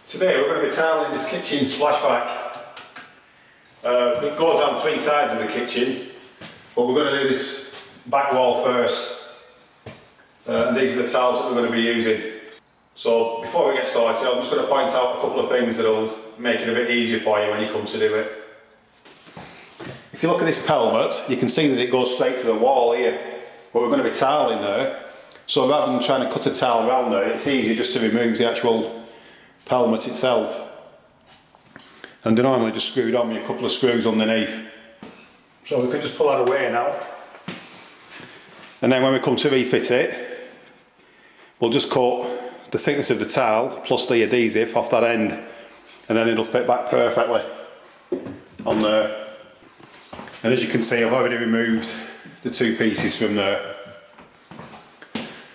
Today we're going to be tiling this kitchen splashback. It goes down three sides of the kitchen, but we're going to do this back wall first. And these are the tiles that we're going to be using. So before we get started, I'm just going to point out a couple of things that will make it a bit easier for you when you come to do it. If you look at this pelmet, you can see that it goes straight to the wall here, but we're going to be tiling there. So rather than trying to cut a tile around there, it's easier just to remove the actual pelmet itself. And they're normally just screwed on with a couple of screws underneath. So we can just pull that away now. And then when we come to refit it, we'll just cut the thickness of the tile plus the adhesive off that end, and then it'll fit back perfectly on there. And as you can see, I've already removed the two pieces from there.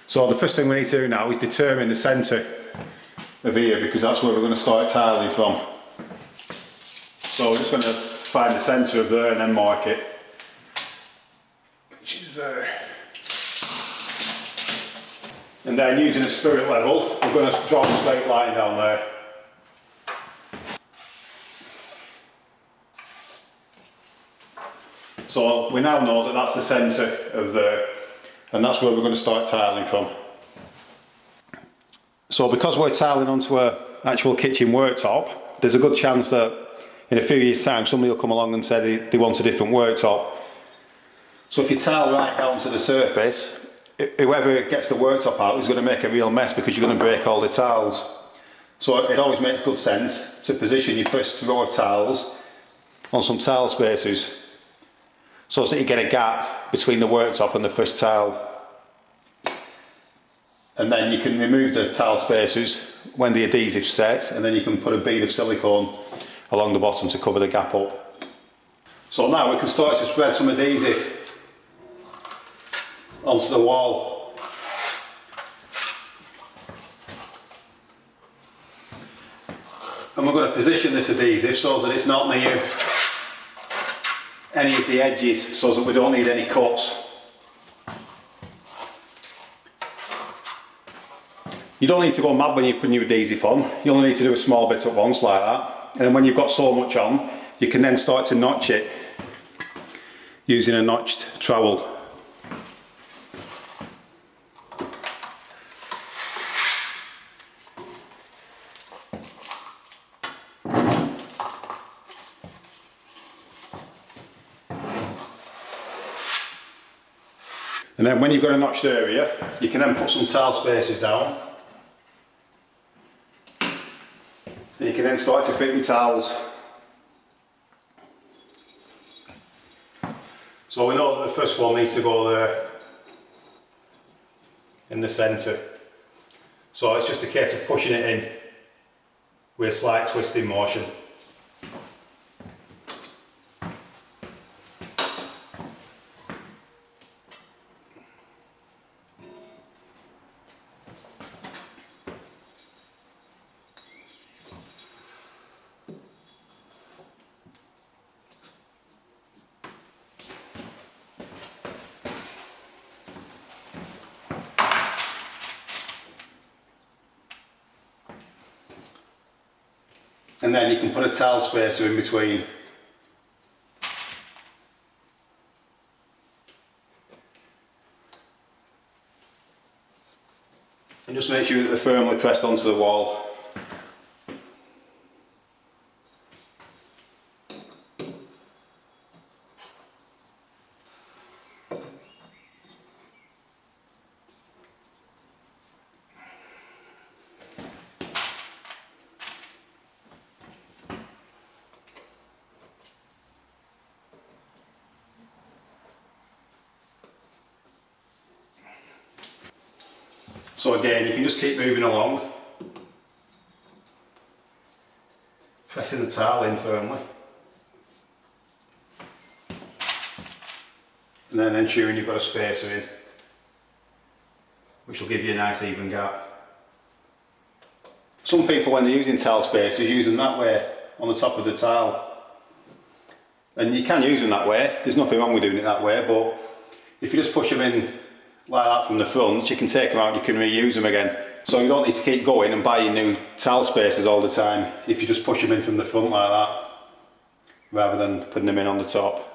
So the first thing we need to do now is determine the centre of here, because that's where we're going to start tiling from. So we're just going to find the centre of there and then mark it, which is there. And then using a spirit level, we're going to draw a straight line down there. So we now know that that's the centre of there, and that's where we're going to start tiling from. So because we're tiling onto an actual kitchen worktop, there's a good chance that in a few years' time somebody will come along and say they want a different worktop. So if you tile right down to the surface, whoever gets the worktop out is going to make a real mess, because you're going to break all the tiles. So it always makes good sense to position your first row of tiles on some tile spacers, so that you get a gap between the worktop and the first tile. And then you can remove the tile spacers when the adhesive's set, and then you can put a bead of silicone along the bottom to cover the gap up. So now we can start to spread some adhesive onto the wall. And we're going to position this adhesive so that it's not near any of the edges, so that we don't need any cuts. You don't need to go mad when you put new adhesive on. You only need to do a small bit at once like that. And then when you've got so much on, you can then start to notch it using a notched trowel. And then when you've got a notched area, you can then put some tile spacers down. And you can then start to fit your tiles. So we know that the first one needs to go there in the centre. So it's just a case of pushing it in with a slight twisting motion. And then you can put a tile spacer in between. And just make sure that they're firmly pressed onto the wall. So again, you can just keep moving along, pressing the tile in firmly, and then ensuring you've got a spacer in, which will give you a nice even gap. Some people, when they're using tile spacers, use them that way on the top of the tile. And you can use them that way, there's nothing wrong with doing it that way, but if you just push them in like that from the front, you can take them out and you can reuse them again. So you don't need to keep going and buying new towel spacers all the time if you just push them in from the front like that, rather than putting them in on the top.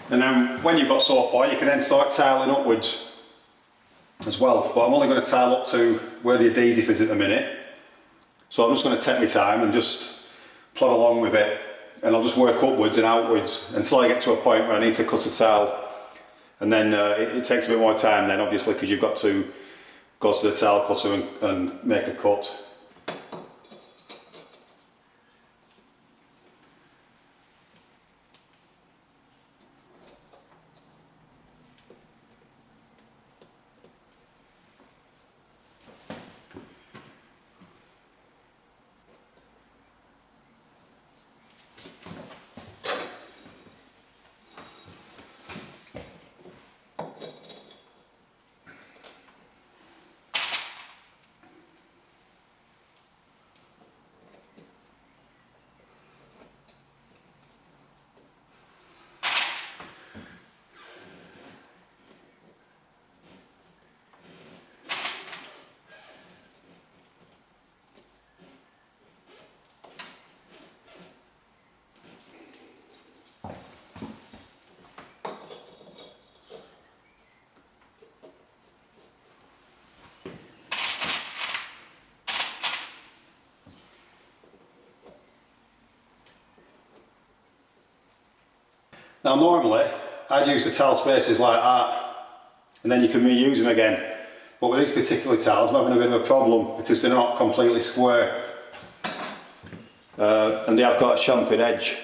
And then when you've got so far, you can then start tiling upwards as well. But I'm only going to tile up to where the adhesive is at the minute. So I'm just going to take my time and just plod along with it. And I'll just work upwards and outwards until I get to a point where I need to cut a towel. And then it takes a bit more time then, obviously, because you've got to go to the towel cutter and make a cut. Now normally, I'd use the towel spacers like that, and then you can reuse them again. But with these particular towels, I'm having a bit of a problem because they're not completely square. And they have got a chamfered edge,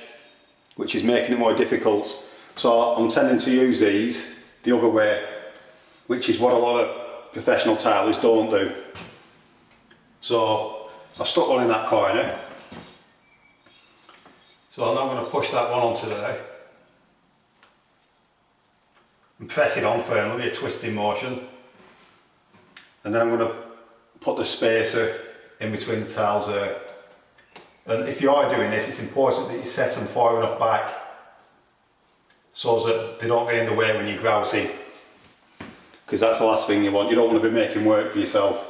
which is making it more difficult. So I'm tending to use these the other way, which is what a lot of professional tilers don't do. So I've stuck one in that corner. So I'm now going to push that one onto there and press it on firmly, a twisting motion. And then I'm going to put the spacer in between the tiles there. And if you are doing this, it's important that you set them far enough back so that they don't get in the way when you're grouting, because that's the last thing you want. You don't want to be making work for yourself.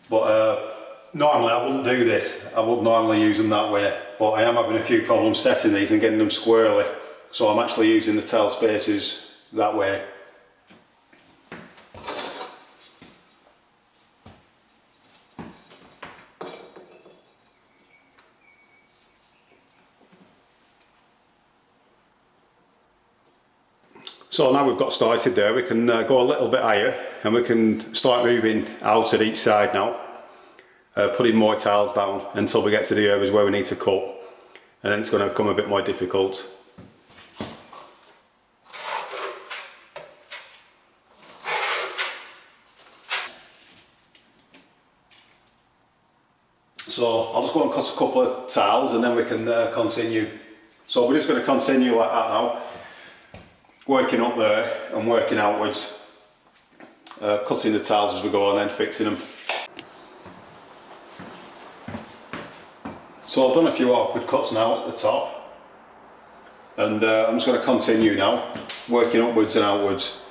But normally I wouldn't do this. I would normally use them that way, but I am having a few problems setting these and getting them squarely. So I'm actually using the towel spacers that way. So now we've got started there, we can go a little bit higher and we can start moving out at each side now, putting more tiles down until we get to the areas where we need to cut, and then it's going to become a bit more difficult. So I'll just go and cut a couple of tiles and then we can continue. So we're just going to continue like that now, working up there and working outwards, cutting the tiles as we go and then fixing them. So I've done a few awkward cuts now at the top, and I'm just going to continue now, working upwards and outwards,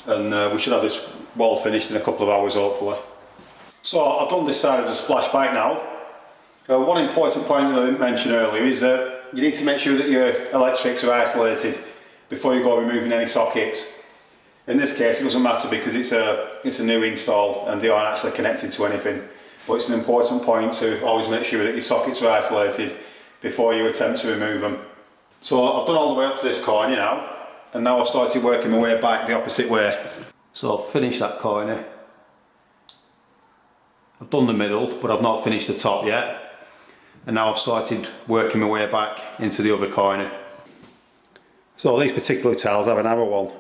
and we should have this wall finished in a couple of hours hopefully. So I've done this side of the splashback now. One important point that I didn't mention earlier is that you need to make sure that your electrics are isolated before you go removing any sockets. In this case it doesn't matter because it's a new install and they aren't actually connected to anything, but it's an important point to always make sure that your sockets are isolated before you attempt to remove them. So I've done all the way up to this corner now, and now I've started working my way back the opposite way. So I've finished that corner. I've done the middle, but I've not finished the top yet. And now I've started working my way back into the other corner. So these particular tiles have an arrow on,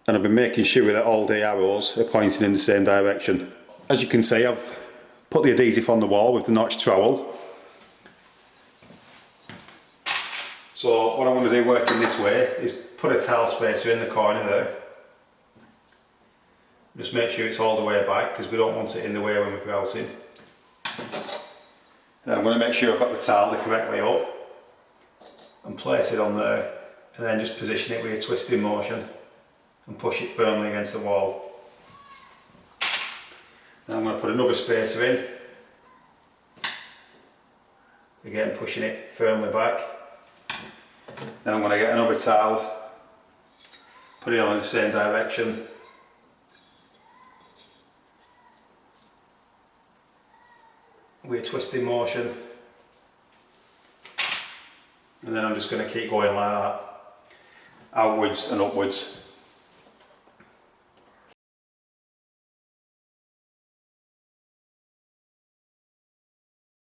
and I've been making sure that all the arrows are pointing in the same direction. As you can see, I've put the adhesive on the wall with the notched trowel. So what I want to do working this way is put a towel spacer in the corner there. Just make sure it's all the way back because we don't want it in the way when we're grouting. Then I'm going to make sure I've got the towel the correct way up and place it on there, and then just position it with a twisting motion and push it firmly against the wall. Then I'm going to put another spacer in, again pushing it firmly back. Then I'm going to get another tile, put it on in the same direction, with a twisting motion, and then I'm just going to keep going like that, outwards and upwards.